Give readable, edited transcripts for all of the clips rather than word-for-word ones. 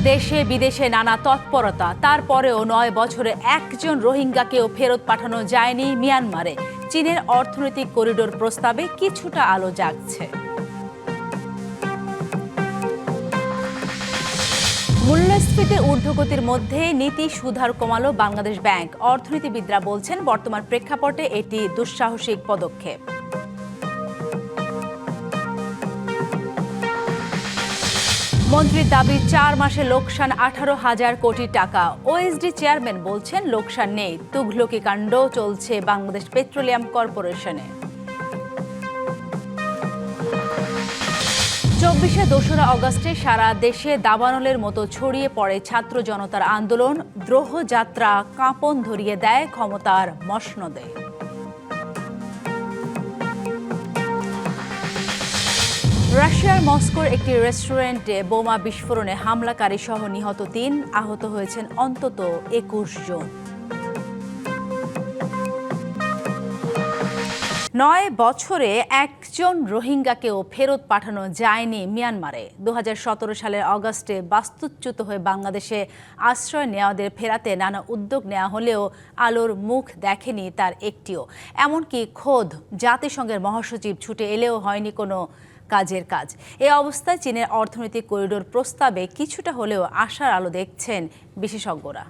দেশে বিদেশে নানা তৎপরতা, তারপরেও ৯ বছরে একজন রোহিঙ্গাকেও ফেরত পাঠানো যায়নি মিয়ানমারে। চীনের অর্থনৈতিক করিডোর প্রস্তাবে কিছুটা আলো জাগছে। মূল্যস্ফীতির ঊর্ধ্বগতির মধ্যে নীতি সুধার কমালো বাংলাদেশ ব্যাংক। অর্থনীতিবিদরা বলছেন, বর্তমান প্রেক্ষাপটে এটি দুঃসাহসিক পদক্ষেপ। মন্ত্রীর দাবি ৪ মাসে লোকসান ১৮,০০০ কোটি টাকা। ওএসডি চেয়ারম্যান বলছেন, লোকসান নেই। তুঘলকি কাণ্ড চলছে বাংলাদেশ পেট্রোলিয়াম কর্পোরেশনে। ২৪শে ২রা আগস্টে সারা দেশে দাবানলের মতো ছড়িয়ে পড়ে ছাত্র জনতার আন্দোলন। দ্রোহ যাত্রা কাঁপন ধরিয়ে দেয় ক্ষমতার মসনদে। রাশিয়ার মস্কোর একটি রেস্টুরেন্টে বোমা বিস্ফোরণে হামলাকারী সহ নিহত ৩, আহত হয়েছেন অন্তত ২১ জন। ৯ বছরে একজন রোহিঙ্গাকেও ফেরত পাঠানো যায়নি মিয়ানমারে। ২০১৭ সালের অগস্টে বাস্তুচ্যুত হয়ে বাংলাদেশে আশ্রয় নেওয়াদের ফেরাতে নানা উদ্যোগ নেওয়া হলেও আলোর মুখ দেখেনি তার একটিও। এমনকি খোদ জাতিসংঘের মহাসচিব ছুটে এলেও হয়নি কোনো কাজের কাজ। এই অবস্থায় চীনের অর্থনৈতিক করিডোর প্রস্তাবে কিছুটা হলেও আশার আলো দেখছেন বিশেষজ্ঞরা।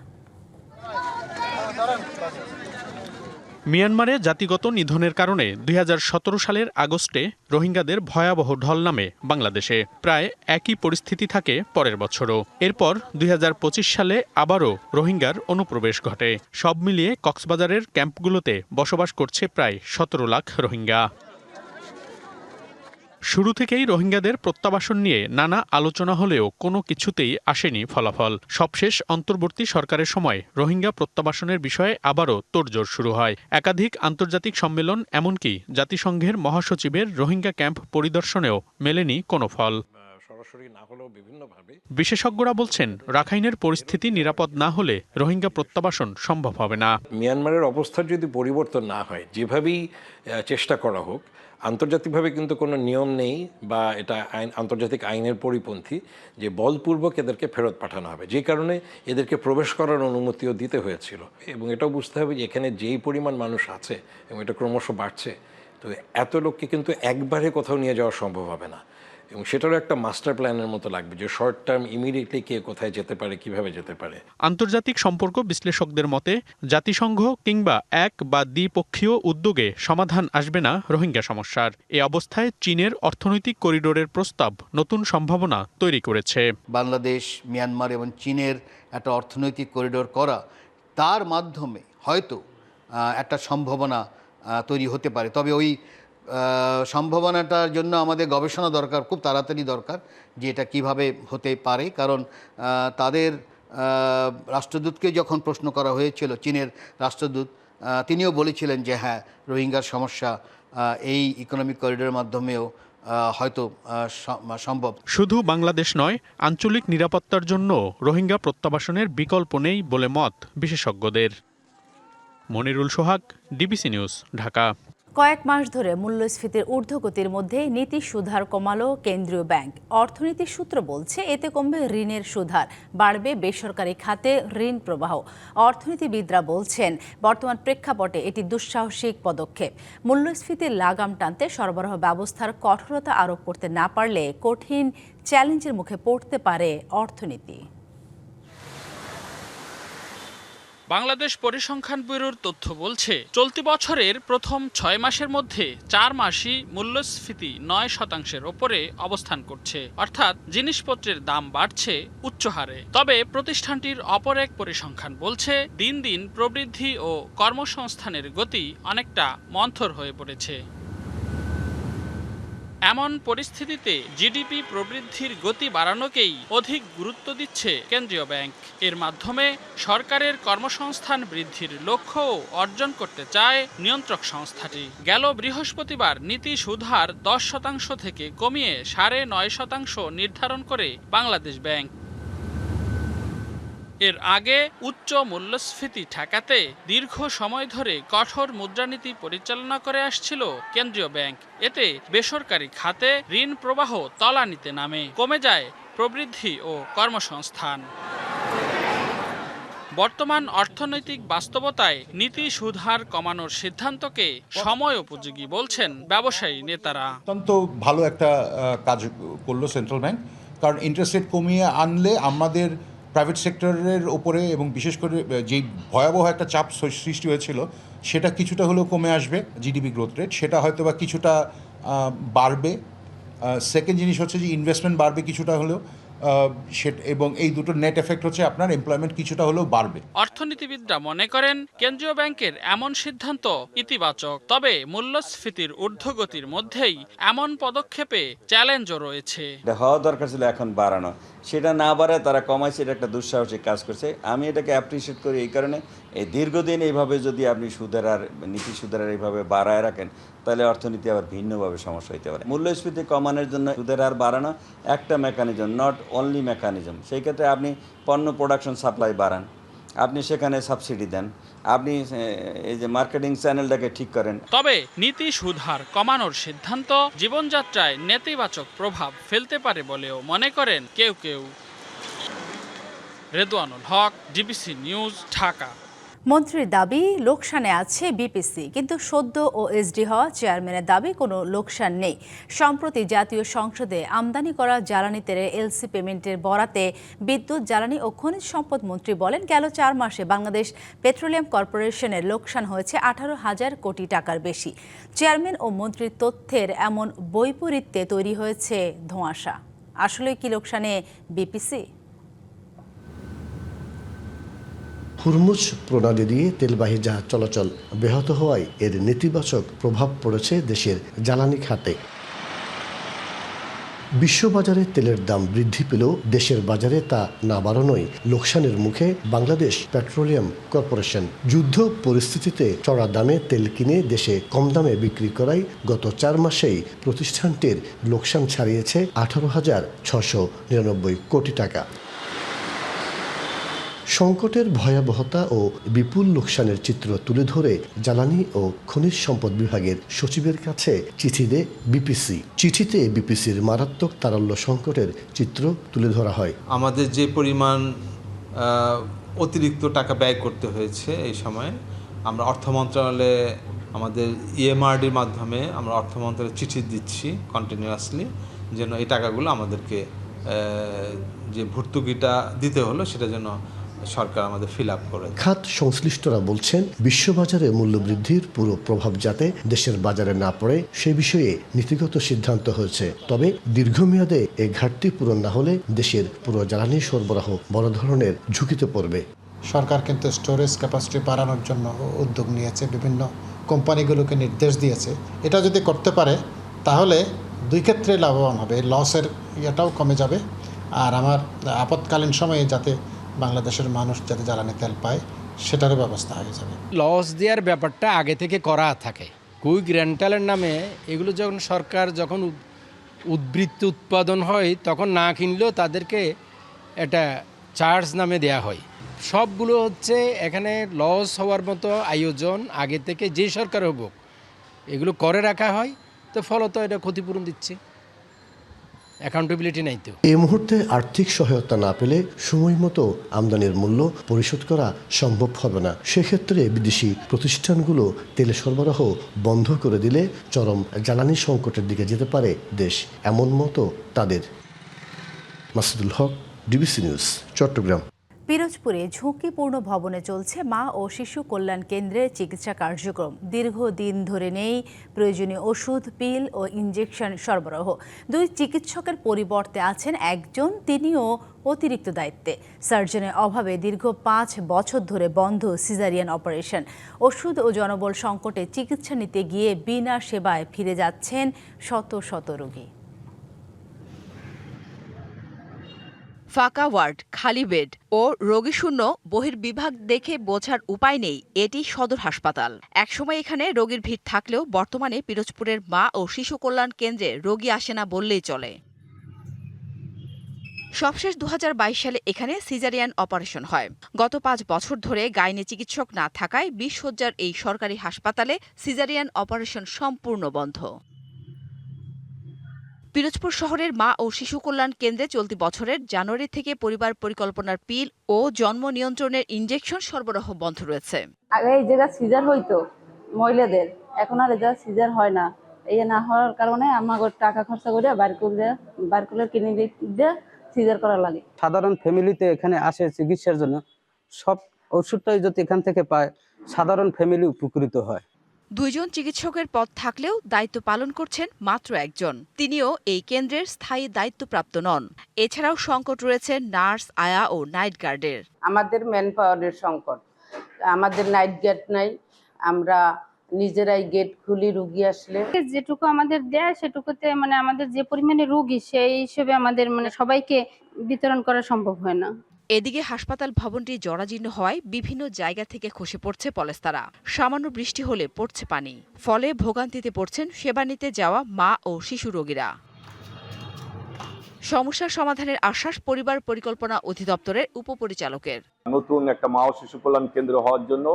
মিয়ানমারে জাতিগত নিধনের কারণে ২০১৭ সালের আগস্টে রোহিঙ্গাদের ভয়াবহ ঢল নামে বাংলাদেশে। প্রায় একই পরিস্থিতি থাকে পরের বছরও। এরপর ২০২৫ সালে আবারও রোহিঙ্গার অনুপ্রবেশ ঘটে। সব মিলিয়ে কক্সবাজারের ক্যাম্পগুলোতে বসবাস করছে প্রায় ১৭ লাখ রোহিঙ্গা। শুরু থেকেই রোহিঙ্গাদের প্রত্যাবাসন নিয়ে নানা আলোচনা হলেও কোনো কিছুতেই আসেনি ফলাফল। সবশেষ অন্তর্বর্তী সরকারের সময় রোহিঙ্গা প্রত্যাবাসনের বিষয়ে আবারও তোড়জোড় শুরু হয়। একাধিক আন্তর্জাতিক সম্মেলন, এমনকি জাতিসংঘের মহাসচিবের রোহিঙ্গা ক্যাম্প পরিদর্শনেও মেলেনি কোনো ফল। বিশেষজ্ঞরা বলছেন, রাখাইনের পরিস্থিতি নিরাপদ না হলে রোহিঙ্গা প্রত্যাবাসন সম্ভব হবে না। মিয়ানমারের অবস্থার যদি পরিবর্তন না হয়, যেভাবেই চেষ্টা করা হোক, আন্তর্জাতিকভাবে কিন্তু কোনো নিয়ম নেই বা এটা আন্তর্জাতিক আইনের পরিপন্থী যে বলপূর্বক এদেরকে ফেরত পাঠানো হবে, যে কারণে এদেরকে প্রবেশ করার অনুমতিও দিতে হয়েছিল। এবং এটাও বুঝতে হবে যে এখানে যেই পরিমাণ মানুষ আছে এবং এটা ক্রমশ বাড়ছে, তো এত লোককে কিন্তু একবারে কোথাও নিয়ে যাওয়া সম্ভব হবে না। এবং সেটারও একটা মাস্টার প্ল্যানের মতো লাগবে যে শর্ট টার্ম ইমিডিয়েটলি কে কোথায় যেতে পারে, কিভাবে যেতে পারে। আন্তর্জাতিক সম্পর্ক বিশ্লেষকদের মতে, জাতিসংঘ কিংবা এক বা দ্বিপক্ষীয় উদ্যোগে সমাধান আসবে না রোহিঙ্গা সমস্যার। এ অবস্থায় চীনের অর্থনৈতিক করিডোরের প্রস্তাব নতুন সম্ভাবনা তৈরি করেছে। বাংলাদেশ, মিয়ানমার এবং চীনের একটা অর্থনৈতিক করিডোর করা, তার মাধ্যমে হয়তো একটা সম্ভাবনা তৈরি হতে পারে। তবে ওই সম্ভাবনাটার জন্য আমাদের গবেষণা দরকার, খুব তাড়াতাড়ি দরকার, যে এটা কীভাবে হতে পারে। কারণ তাদের রাষ্ট্রদূতকে যখন প্রশ্ন করা হয়েছিল, চীনের রাষ্ট্রদূত তিনিও বলেছিলেন যে হ্যাঁ, রোহিঙ্গার সমস্যা এই ইকোনমিক করিডোরের মাধ্যমেও হয়তো সম্ভব। শুধু বাংলাদেশ নয়, আঞ্চলিক নিরাপত্তার জন্য রোহিঙ্গা প্রত্যাবাসনের বিকল্প নেই বলে মত বিশেষজ্ঞদের। মনিরুল সোহাগ, ডিবিসি নিউজ, ঢাকা। কয়েক মাস ধরে মূল্যস্ফীতির ঊর্ধ্বগতির মধ্যে নীতি সুধার কমালো কেন্দ্রীয় ব্যাংক। অর্থনীতির সূত্র বলছে, এতে কমবে ঋণের সুধার, বাড়বে বেসরকারি খাতে ঋণ প্রবাহ। অর্থনীতিবিদরা বলছেন, বর্তমান প্রেক্ষাপটে এটি দুঃসাহসিক পদক্ষেপ। মূল্যস্ফীতির লাগাম টানতে সরবরাহ ব্যবস্থার কঠোরতা আরোপ করতে না পারলে কঠিন চ্যালেঞ্জের মুখে পড়তে পারে অর্থনীতি। বাংলাদেশ পরিসংখ্যান ব্যুরোর তথ্য বলছে, চলতি বছরের প্রথম ৬ মাসের মধ্যে ৪ মাসই মূল্যস্ফীতি ৯% ওপরে অবস্থান করছে, অর্থাৎ জিনিসপত্রের দাম বাড়ছে উচ্চ হারে। তবে প্রতিষ্ঠানটির অপর এক পরিসংখ্যান বলছে, দিন দিন প্রবৃদ্ধি ও কর্মসংস্থানের গতি অনেকটা মন্থর হয়ে পড়েছে। এমন পরিস্থিতিতে জিডিপি প্রবৃদ্ধির গতি বাড়ানোকেই অধিক গুরুত্ব দিচ্ছে কেন্দ্রীয় ব্যাংক। এর মাধ্যমে সরকারের কর্মসংস্থান বৃদ্ধির লক্ষ্যও অর্জন করতে চায় নিয়ন্ত্রক সংস্থাটি। গেল বৃহস্পতিবার নীতি সুদহার 10% থেকে কমিয়ে 9.5% নির্ধারণ করে বাংলাদেশ ব্যাংক। এর আগে উচ্চ মূল্যস্ফীতি ঠেকাতে দীর্ঘ সময় ধরে কঠোর মুদ্রানীতি পরিচালনা করে আসছিল কেন্দ্রীয় ব্যাংক। এতে বেসরকারি খাতে ঋণ প্রবাহ তলানিতে নামে, কমে যায় প্রবৃদ্ধি ও কর্মসংস্থান। বর্তমান অর্থনৈতিক বাস্তবতায় নীতি সুদহার কমানোর সিদ্ধান্তকে সময় উপযোগী বলছেন ব্যবসায়ী নেতারা। অত্যন্ত ভালো একটা কাজ করলো সেন্ট্রাল ব্যাংক, কারণ ইন্টারেস্ট রেট কমিয়ে আনলে আমাদের প্রাইভেট সেক্টরের ওপরে এবং বিশেষ করে যেই ভয়াবহ একটা চাপ সৃষ্টি হয়েছিল সেটা কিছুটা হলেও কমে আসবে। জিডিপি গ্রোথ রেট সেটা হয়তো বা কিছুটা বাড়বে। সেকেন্ড জিনিস হচ্ছে যে ইনভেস্টমেন্ট বাড়বে কিছুটা হলেও, এবং এই দুটো নেট এফেক্ট হচ্ছে আপনার এমপ্লয়মেন্ট কিছুটা হলেও বাড়বে। অর্থনীতিবিদরা মনে করেন কেন্দ্রীয় ব্যাংকের এমন সিদ্ধান্ত ইতিবাচক, তবে মূল্যস্ফীতির ঊর্ধ্বগতির মধ্যেই এমন পদক্ষেপে চ্যালেঞ্জও রয়েছে। হওয়া দরকার ছিল এখন বাড়ানো, সেটা না বাড়ায় তারা কমাইছে, এটা একটা দুঃসাহসিক কাজ করছে। আমি এটাকে অ্যাপ্রিসিয়েট করি এই কারণে, এই দীর্ঘদিন এইভাবে যদি আপনি নীতি সুদের এইভাবে বাড়ায় রাখেন তাহলে অর্থনীতি আবার ভিন্নভাবে সমস্যা হতে পারে। মূল্যস্ফীতি কমানোর জন্য সুদের হার বাড়ানো একটা মেকানিজম, নট অনলি মেকানিজম। সেই ক্ষেত্রে আপনি পণ্য প্রোডাকশন সাপ্লাই বাড়ান, আপনি সেখানে সাবসিডি দেন, আপনি এই যে মার্কেটিং চ্যানেলটাকে ঠিক করেন। তবে নীতি সুদহার কমানোর সিদ্ধান্ত জীবনযাত্রায় নেতিবাচক প্রভাব ফেলতে পারে বলেও মনে করেন কেউ কেউ। রেদওয়ানুল হক, ডিবিসি নিউজ, ঢাকা। মন্ত্রীর দাবি লোকসানে আছে বিপিসি, কিন্তু সদ্য ওএসডি হওয়া চেয়ারম্যানের দাবি কোনো লোকসান নেই। সম্প্রতি জাতীয় সংসদে আমদানি করা জ্বালানি তেলের এলসি পেমেন্টের বরাতে বিদ্যুৎ, জ্বালানি ও খনিজ সম্পদ মন্ত্রী বলেন, গেল 4 মাসে বাংলাদেশ পেট্রোলিয়াম কর্পোরেশনের লোকসান হয়েছে 18,000 কোটি টাকার বেশি। চেয়ারম্যান ও মন্ত্রীর তথ্যের এমন বৈপরীত্যে তৈরি হয়েছে ধোঁয়াশা। আসলে কি লোকসানে বিপিসি? হুরমুজ প্রণালী দিয়ে তেলবাহী জাহাজ চলাচল ব্যাহত হওয়ায় এর নেতিবাচক প্রভাব পড়েছে দেশের জ্বালানি খাতে। বিশ্ববাজারে তেলের দাম বৃদ্ধি পেলেও দেশের বাজারে তা না বাড়ানোই লোকসানের মুখে বাংলাদেশ পেট্রোলিয়াম কর্পোরেশন। যুদ্ধ পরিস্থিতিতে চড়া দামে তেল কিনে দেশে কম দামে বিক্রি করায় গত 4 মাসেই প্রতিষ্ঠানটির লোকসান ছাড়িয়েছে 18,699 কোটি টাকা। সংকটের ভয়াবহতা ও বিপুল লোকসানের চিত্র তুলে ধরে জ্বালানি ও খনিজ সম্পদ বিভাগের সচিবের কাছে চিঠি দেয় বিপিসি। চিঠিতে বিপিসির মারাত্মক তারল্য সংকটের চিত্র তুলে ধরা হয়। আমাদের যে পরিমাণ অতিরিক্ত টাকা ব্যয় করতে হয়েছে এই সময়ে, আমরা অর্থ মন্ত্রণালয়ে আমাদের ইএমআরডির মাধ্যমে আমরা অর্থ মন্ত্রণালয়ে চিঠি দিচ্ছি কন্টিনিউয়াসলি, যেন এই টাকাগুলো আমাদেরকে যে ভর্তুকিটা দিতে হলো সেটা যেন সরকার আমাদের ফিল আপ করে। খাত সংশ্লিষ্টরা বলছেন, বিশ্ববাজারে মূল্যবৃদ্ধির পুরো প্রভাব যাতে দেশের বাজারে না পড়ে সে বিষয়ে নীতিগত সিদ্ধান্ত হয়েছে। তবে দীর্ঘমেয়াদে এই ঘাটতি পূরণ না হলে দেশের পুরো জ্বালানি সরবরাহ বড় ধরনের ঝুঁকিতে পড়বে। সরকার কিন্তু স্টোরেজ ক্যাপাসিটি বাড়ানোর জন্য উদ্যোগ নিয়েছে, বিভিন্ন কোম্পানিগুলোকে নির্দেশ দিয়েছে। এটা যদি করতে পারে তাহলে দুই ক্ষেত্রে লাভবান হবে, লসের ইয়েটাও কমে যাবে, আর আমার আপৎকালীন সময়ে যাতে বাংলাদেশের মানুষ যাতে জ্বালানি তেল পায় সেটারও ব্যবস্থা হয়ে যাবে। লস দেওয়ার ব্যাপারটা আগে থেকে করা থাকে। কুইক রেন্টালের নামে এগুলো যখন সরকার উদ্বৃত্ত উৎপাদন হয় তখন না কিনলেও তাদেরকে একটা চার্জ নামে দেয়া হয়। সবগুলো হচ্ছে এখানে লস হওয়ার মতো আয়োজন আগে থেকে যে সরকার হোক এগুলো করে রাখা হয়, তো ফলত এটা ক্ষতিপূরণ দিচ্ছে, অ্যাকাউন্টেবিলিটি নাই। তো এই মুহূর্তে আর্থিক সহায়তা না পেলে সময় মতো আমদানির মূল্য পরিশোধ করা সম্ভব হবে না। সেক্ষেত্রে বিদেশি প্রতিষ্ঠানগুলো তেল সরবরাহ বন্ধ করে দিলে চরম জ্বালানি সংকটের দিকে যেতে পারে দেশ, এমন মতো তাদের। মাসুদুল হক, ডিবিসি নিউজ, চট্টগ্রাম। পিরোজপুরে ঝুঁকিপূর্ণ ভবনে চলছে মা ও শিশু কল্যাণ কেন্দ্রের চিকিৎসা কার্যক্রম। দীর্ঘদিন ধরে নেই প্রয়োজনীয় ওষুধ, পিল ও ইনজেকশন সরবরাহ। 2 চিকিৎসকের পরিবর্তে আছেন একজন, তিনিও অতিরিক্ত দায়িত্বে। সার্জনের অভাবে দীর্ঘ 5 বছর ধরে বন্ধ সিজারিয়ান অপারেশন। ওষুধ ও জনবল সংকটে চিকিৎসা নিতে গিয়ে বিনা সেবায় ফিরে যাচ্ছেন শত শত রোগী। ফাঁকা ওয়ার্ড, খালি বেড ও রোগীশূন্য বহির্বিভাগ দেখে বোঝার উপায় নেই এটি সদর হাসপাতাল। একসময় এখানে রোগীর ভিড় থাকলেও বর্তমানে পিরোজপুরের মা ও শিশু কল্যাণ কেন্দ্রে রোগী আসে না বললেই চলে। সবশেষ 2022 সালে এখানে সিজারিয়ান অপারেশন হয়। গত 5 বছর ধরে গাইনি চিকিৎসক না থাকায় 20 শয্যার এই সরকারি হাসপাতালে সিজারিয়ান অপারেশন সম্পূর্ণ বন্ধ। পিরোজপুর শহরের মা ও শিশু কল্যাণ কেন্দ্রে চলতি বছরের জানুয়ারি থেকে পরিবার পরিকল্পনার পিল ও জন্ম নিয়ন্ত্রণের ইনজেকশন সরবরাহ বন্ধ রয়েছে। আগে এই জায়গা সিজার হইতো মহিলাদের, এখন আর এই জায়গা সিজার হয় না। এই না হওয়ার কারণে আমাকে টাকা খরচা করে বার করে কিনে দিয়ে সিজার করা লাগে। সাধারণ ফ্যামিলিতে এখানে আসে চিকিৎসার জন্য, সব ওষুধটাই যদি এখান থেকে পায় সাধারণ ফ্যামিলি উপকৃত হয়। 2 জন চিকিৎসকের পদ থাকলেও দায়িত্ব পালন করছেন মাত্র একজন। তিনিও এই কেন্দ্রের স্থায়ী দায়িত্বপ্রাপ্ত নন। এছাড়াও সংকট রয়েছে নার্স, আয়া ও নাইট গার্ডের। আমাদের ম্যান পাওয়ারের সংকট, আমাদের নাইট গার্ড নাই, আমরা নিজেরাই গেট খুলি রুগী আসলে। যেটুকু আমাদের দেয় সেটুকুতে আমাদের যে পরিমাণে রুগী সেই হিসেবে আমাদের সবাইকে বিতরণ করা সম্ভব হয় না। এদিকে হাসপাতাল ভবনটি জরাজীর্ণ হওয়ায় বিভিন্ন জায়গা থেকে খসে পড়ছে পলেস্তারা। সামান্য বৃষ্টি হলে পড়ছে পানি, ফলে ভোগান্তিতে পড়ছেন সেবা নিতে যাওয়া মা ও শিশু রোগীরা। সমস্যার সমাধানের আশ্বাস পরিবার পরিকল্পনা অধিদপ্তরের উপপরিচালকের। নতুন একটা মা ও শিশু কল্যাণ কেন্দ্র হওয়ার জন্য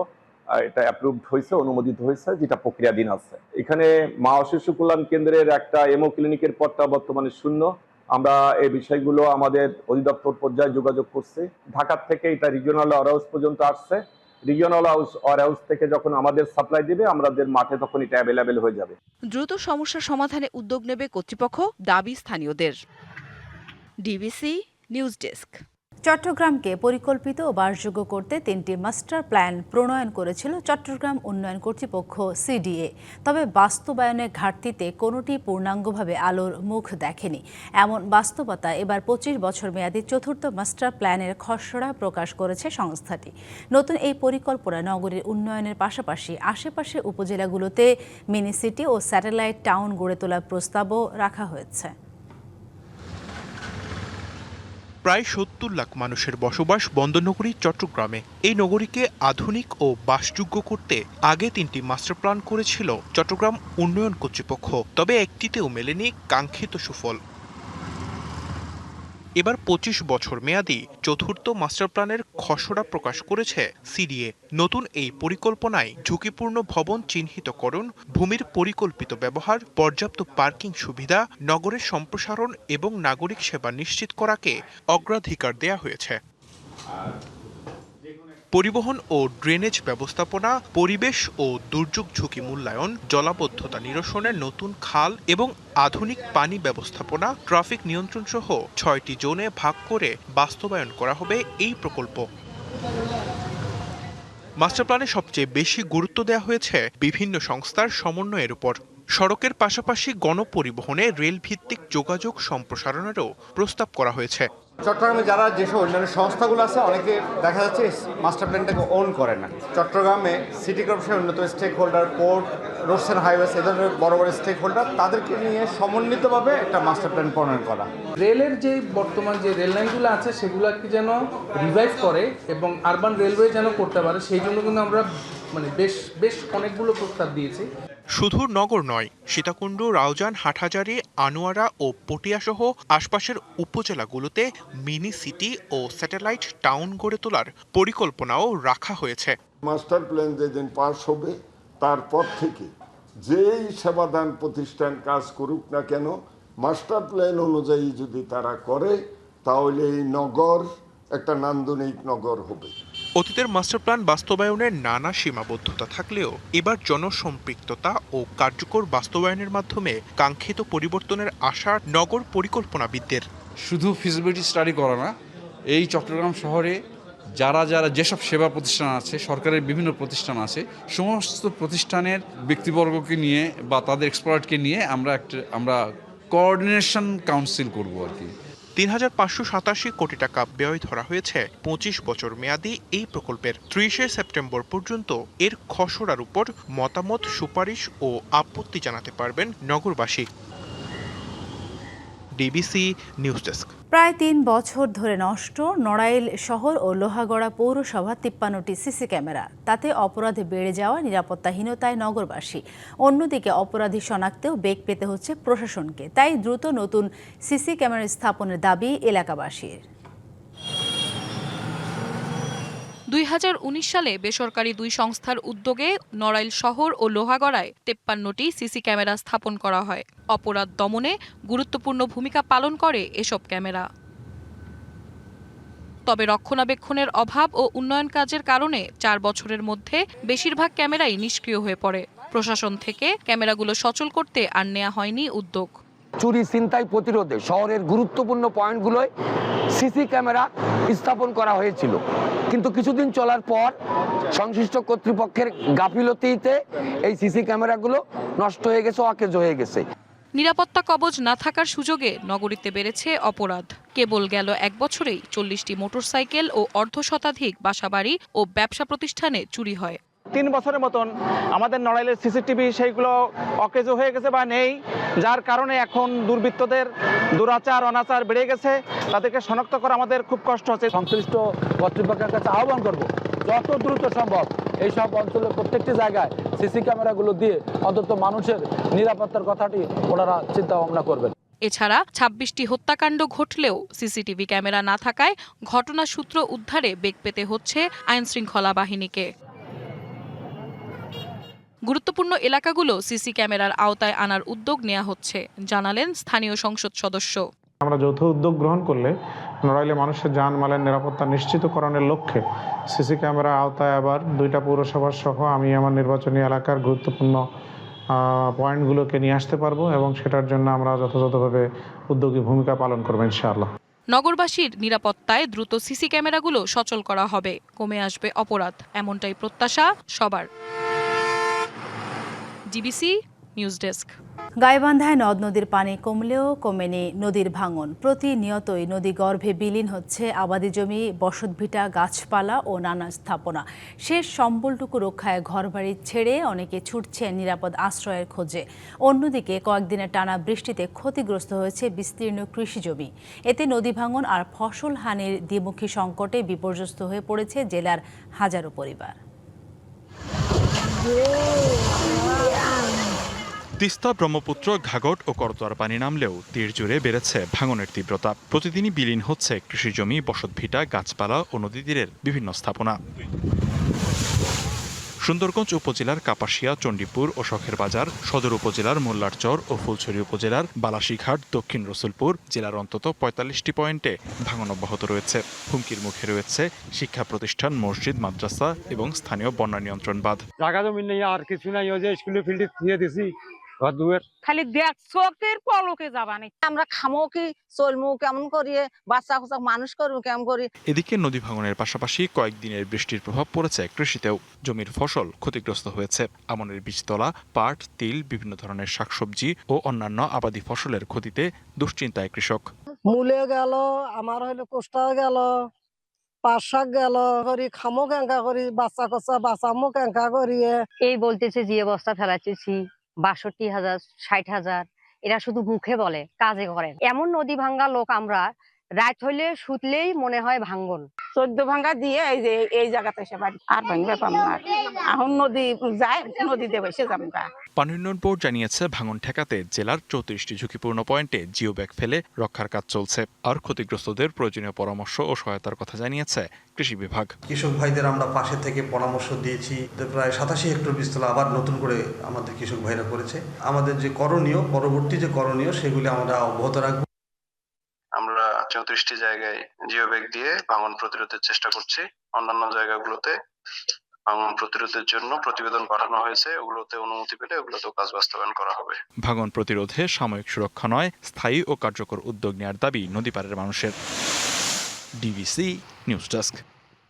এটা অ্যাপ্রুভড হয়েছে, অনুমোদিত হয়েছে, যেটা প্রক্রিয়াধীন আছে। এখানে মা ও শিশু কল্যাণ কেন্দ্রের একটা এমও ক্লিনিকের পদটা বর্তমানে শূন্য। আমরা এই বিষয়গুলো আমাদের অধিদপ্তর পর্যায়ে যোগাযোগ করছি। ঢাকা থেকে এটা রিজিওনাল ওয়ারহাউস পর্যন্ত আসছে। রিজিওনাল ওয়ারহাউস থেকে যখন আমাদের সাপ্লাই দিবে, আমাদের মাঠে তখন এটা অ্যাভেলেবেল হয়ে যাবে। দ্রুত সমস্যা সমাধানে উদ্যোগ নেবে কর্তৃপক্ষ, দাবি স্থানীয়দের। DBC news desk. চট্টগ্রামকে পরিকল্পিত ও বাসযোগ্য করতে 3টি মাস্টার প্ল্যান প্রণয়ন করেছিল চট্টগ্রাম উন্নয়ন কর্তৃপক্ষ সিডিএ। তবে বাস্তবায়নের ঘাটতিতে কোনোটি পূর্ণাঙ্গভাবে আলোর মুখ দেখেনি। এমন বাস্তবতা এবার 25 বছর মেয়াদী 4র্থ মাস্টার প্ল্যানের খসড়া প্রকাশ করেছে সংস্থাটি। নতুন এই পরিকল্পনা নগরীর উন্নয়নের পাশাপাশি আশেপাশের উপজেলাগুলোতে মিনি সিটি ও স্যাটেলাইট টাউন গড়ে তোলার প্রস্তাবও রাখা হয়েছে। প্রায় 70 লাখ মানুষের বসবাস বন্দরনগরী চট্টগ্রামে। এই নগরীকে আধুনিক ও বাসযোগ্য করতে আগে 3টি মাস্টার প্ল্যান করেছিল চট্টগ্রাম উন্নয়ন কর্তৃপক্ষ, তবে একটিতেও মেলেনি কাঙ্ক্ষিত সুফল। এবার 25 বছর মেয়াদী 4র্থ মাস্টার প্ল্যানের খসড়া প্রকাশ করেছে সিডিএ। নতুন এই পরিকল্পনায় ঝুঁকিপূর্ণ ভবন চিহ্নিতকরণ, ভূমির পরিকল্পিত ব্যবহার, পর্যাপ্ত পার্কিং সুবিধা, নগরের সম্প্রসারণ এবং নাগরিক সেবা নিশ্চিত করাকে অগ্রাধিকার দেয়া হয়েছে। পরিবহন ও ড্রেনেজ ব্যবস্থাপনা, পরিবেশ ও দুর্যোগ ঝুঁকি মূল্যায়ন, জলাবদ্ধতা নিরসনের নতুন খাল এবং আধুনিক পানি ব্যবস্থাপনা, ট্রাফিক নিয়ন্ত্রণ সহ 6টি জোনে ভাগ করে বাস্তবায়ন করা হবে এই প্রকল্প। মাস্টার প্ল্যানে সবচেয়ে বেশি গুরুত্ব দেওয়া হয়েছে বিভিন্ন সংস্থার সমন্বয়ের উপর। সড়কের পাশাপাশি গণপরিবহনে রেল ভিত্তিক যোগাযোগ সম্প্রসারণেরও প্রস্তাব করা হয়েছে। চট্টগ্রামে যারা যেসব অন্যান্য সংস্থাগুলো আছে, অনেকে দেখা যাচ্ছে মাস্টার প্ল্যানটাকে ওন করে না। চট্টগ্রামে সিটি কর্পোরেশন অন্যতম stakeholder, port, roads and highways, এ ধরনের বড় বড় স্টেক হোল্ডার, তাদেরকে নিয়ে সমন্বিতভাবে একটা মাস্টার প্ল্যান প্রণয়ন করা। রেলের যে বর্তমান যে রেল লাইনগুলো আছে সেগুলোকে যেন রিভাইভ করে এবং আরবান রেলওয়ে যেন করতে পারে, সেই জন্য কিন্তু আমরা বেশ অনেকগুলো প্রস্তাব দিয়েছি। শুধু নগর নয়, সীতাকুণ্ড, রাউজান, হাটহাজারী, আনোয়ারা ও পটিয়া সহ আশপাশের উপজেলাগুলোতে মিনি সিটি ও স্যাটেলাইট টাউন গড়ে তোলার পরিকল্পনাও রাখা হয়েছে। মাস্টার প্ল্যান যেদিন পাস হবে তারপর থেকে যেই সেবাদান প্রতিষ্ঠান কাজ করুক না কেন, মাস্টার প্ল্যান অনুযায়ী যদি তারা করে তাহলে এই নগর একটা নান্দনিক নগর হবে। অতীতের মাস্টার প্ল্যান বাস্তবায়নের নানা সীমাবদ্ধতা থাকলেও এবার জনসম্পৃক্ততা ও কার্যকর বাস্তবায়নের মাধ্যমে কাঙ্ক্ষিত পরিবর্তনের আশা নগর পরিকল্পনাবিদদের। শুধু ফিজিবিলিটি স্টাডি করা না, এই চট্টগ্রাম শহরে যারা যেসব সেবা প্রতিষ্ঠান আছে, সরকারের বিভিন্ন প্রতিষ্ঠান আছে, সমস্ত প্রতিষ্ঠানের ব্যক্তিবর্গকে নিয়ে বা তাদের এক্সপার্টকে নিয়ে আমরা কোঅর্ডিনেশন কাউন্সিল করব আর কি। ৩,৫৮৭ কোটি টাকা ব্যয় ধরা হয়েছে 25 বছর মেয়াদী এই প্রকল্পের। 30শে সেপ্টেম্বর পর্যন্ত এর খসড়ার উপর মতামত, সুপারিশ ও আপত্তি জানাতে পারবেন নগরবাসী। DBC news desk. প্রায় 3 বছর ধরে নষ্ট নড়াইল শহর ও লোহাগড়া পৌরসভা 53টি সিসি ক্যামেরা। তাতে অপরাধ বেড়ে যাওয়া, নিরাপত্তাহীনতায় নগরবাসী। অন্যদিকে অপরাধী শনাক্তেও বেগ পেতে হচ্ছে প্রশাসনকে। তাই দ্রুত নতুন সিসি ক্যামেরা স্থাপনের দাবি এলাকাবাসীর। 2019 সালে বেসরকারি 2 সংস্থার উদ্যোগে নড়াইল শহর ও লোহাগড়ায় 53টি সিসি ক্যামেরা স্থাপন করা হয়। অপরাধ দমনে গুরুত্বপূর্ণ ভূমিকা পালন করে এসব ক্যামেরা। তবে রক্ষণাবেক্ষণের অভাব ও উন্নয়ন কাজের কারণে 4 বছরের মধ্যে বেশিরভাগ ক্যামেরাই নিষ্ক্রিয় হয়ে পড়ে। প্রশাসন থেকে ক্যামেরাগুলো সচল করতে আর নেওয়া হয়নি উদ্যোগ। চুরি ছিনতাই প্রতিরোধে শহরের গুরুত্বপূর্ণ পয়েন্টগুলোয় সিসি ক্যামেরা স্থাপন করা হয়েছিল, কিন্তু কিছুদিন চলার পর সংশ্লিষ্ট কর্তৃপক্ষের গাফিলতিতে এই সিসি ক্যামেরাগুলো নষ্ট হয়ে গেছে, অকেজ হয়ে গেছে। নিরাপত্তা কবচ না থাকার সুযোগে নগরীতে বেড়েছে অপরাধ। কেবল গেল 1 বছরেই 40টি মোটরসাইকেল ও অর্ধশতাধিক বাসাবাড়ি ও ব্যবসা প্রতিষ্ঠানে চুরি হয়। 3 বছরের মতন আমাদের নড়াইলের সিসিটিভি সেইগুলো অকেজ হয়ে গেছে বা নেই, যার কারণে এখন দুর্বৃত্তদের দুরাচার অনাচার বেড়ে গেছে। তাদেরকে শনাক্ত করা আমাদের খুব কষ্ট হচ্ছে। সংশ্লিষ্ট কর্তৃপক্ষের কাছে আহ্বান করব, যত দ্রুত সম্ভব এইসব অঞ্চলের প্রত্যেকটি জায়গায় সিসি ক্যামেরাগুলো দিয়ে অন্তত মানুষের নিরাপত্তার কথাটি ওনারা চিন্তা ভাবনা করবেন। এছাড়া 26টি হত্যাকাণ্ড ঘটলেও সিসিটিভি ক্যামেরা না থাকায় ঘটনার সূত্র উদ্ধারে বেগ পেতে হচ্ছে আইনশৃঙ্খলা বাহিনীকে। গুরুত্বপূর্ণ এলাকাগুলো সিসি ক্যামেরার আওতায় আনার উদ্যোগ নেওয়া হচ্ছে, জানালেন স্থানীয় সংসদ সদস্য। আমরা যৌথ উদ্যোগ গ্রহণ করলে নড়াইলে মানুষের জানমালের নিরাপত্তা নিশ্চিতকরণের লক্ষ্যে সিসি ক্যামেরা আওতায় আবার 2টা পৌরসভার সহ আমি আমার নির্বাচনী এলাকার গুরুত্বপূর্ণ পয়েন্টগুলোকে নিয়ে আসতে পারবো এবং সেটার জন্য আমরা যথাযথভাবে উদ্যোগী ভূমিকা পালন করবো ইনশাআল্লাহ। নগরবাসীর নিরাপত্তায় দ্রুত সিসি ক্যামেরাগুলো সচল করা হবে, কমে আসবে অপরাধ, এমনটাই প্রত্যাশা সবার। DBC news desk. গাইবান্ধায় নদ নদীর পানি কমলেও কমেনি নদীর ভাঙন। প্রতিনিয়তই নদী গর্ভে বিলীন হচ্ছে আবাদি জমি, বসতভিটা, গাছপালা ও নানা স্থাপনা। শেষ সম্বলটুকু রক্ষায় ঘরবাড়ি ছেড়ে অনেকে ছুটছে নিরাপদ আশ্রয়ের খোঁজে। অন্যদিকে কয়েকদিনের টানা বৃষ্টিতে ক্ষতিগ্রস্ত হয়েছে বিস্তীর্ণ কৃষিজমি। এতে নদী ভাঙন আর ফসল হানির দ্বিমুখী সংকটে বিপর্যস্ত হয়ে পড়েছে জেলার হাজারো পরিবার। তিস্তা, ব্রহ্মপুত্র, ঘাঘট ও করতোয়ার পানি নামলেও তীর জুড়ে বেড়েছে ভাঙনের তীব্রতা। প্রতিদিনই বিলীন হচ্ছে কৃষিজমি, বসতভিটা, গাছপালা ও নদী তীরের বিভিন্ন স্থাপনা। সুন্দরগঞ্জ উপজেলার কাপাসিয়া, চণ্ডীপুর ও শখের বাজার, সদর উপজেলার মোল্লারচর ও ফুলছড়ি উপজেলার বালাসীঘাট, দক্ষিণ রসুলপুর জেলার অন্তত 45টি পয়েন্টে ভাঙন অব্যাহত রয়েছে। হুমকির মুখে রয়েছে শিক্ষা প্রতিষ্ঠান, মসজিদ, মাদ্রাসা এবং স্থানীয় বন্যা নিয়ন্ত্রণ বাঁধ। জায়গা জমি নেই, আর কিছু নাই, ওই যে স্কুলে ফিল্ডে দিয়ে দিছি, খালি দেখ চোখের পলকে যাবা নেই। আমরা খামো কি, চলমু কেমন করিয়ে, বাচ্চা খোঁচা মানুষ করবো কেমন করি। এদিকে নদী ভাঙনের পাশাপাশি কয়েকদিনের বৃষ্টির প্রভাব পড়েছে কৃষিতেও। জমির ফসল ক্ষতিগ্রস্ত হয়েছে। আমনের বীজতলা, পাট, তিল, বিভিন্ন ধরনের শাকসবজি ও অন্যান্য আবাদি ফসলের ক্ষতিতে দুশ্চিন্তায় কৃষক। মূলে গেল, আমার হইলো কোষ্টা গেল, পাট শাক গেল, করি খামো ক্যাঙ্কা করি, বাচ্চা কচা বাঁচামো ক্যাঙ্কা করিয়ে। এই বলতেছে যে অবস্থা ফেলাচ্ছি 62,000, 60,000, এরা শুধু মুখে বলে, কাজে করেন। এমন নদী ভাঙ্গা লোক আমরা, রাত হইলে শুতলেই মনে হয় ভাঙ্গন। 14 ভাঙ্গা দিয়ে এই যে এই জায়গাতে এসে বাড়ি আর ভাঙবে পাম না। এখন নদী যায়, নদীতে বসে যাবো। পানি উন্নয়ন বোর্ড জানিয়েছে ভাঙন ঠেকাতে জেলার 34টি ঝুঁকিপূর্ণ পয়েন্টে জিও ব্যাগ ফেলে রক্ষার কাজ চলছে। আর ক্ষতিগ্রস্তদের প্রয়োজনীয় পরামর্শ ও সহায়তার কথা জানিয়েছে কৃষি বিভাগ। কৃষক ভাইদের আমরা পাশে থেকে পরামর্শ দিয়েছি। প্রায় 87 হেক্টর বীজতলা আবার নতুন করে আমাদের কৃষক ভাইরা করেছে। আমাদের যে করণীয়, পরবর্তী যে করণীয়, সেগুলি আমরা অব্যাহত রাখবো। আমরা 34টি জায়গায় জিও ব্যাগ দিয়ে ভাঙন প্রতিরোধের চেষ্টা করছি। অন্যান্য জায়গাগুলোতে ভাঙন প্রতিরোধের জন্য প্রতিবেদন পাঠানো হয়েছে, ওগুলোতে অনুমতি পেলে ওগুলোতেও কাজ বাস্তবায়ন করা হবে। ভাঙন প্রতিরোধে সাময়িক সুরক্ষা নয়, স্থায়ী ও কার্যকর উদ্যোগ নেওয়ার দাবি নদীপাড়ের মানুষের। DBC news desk.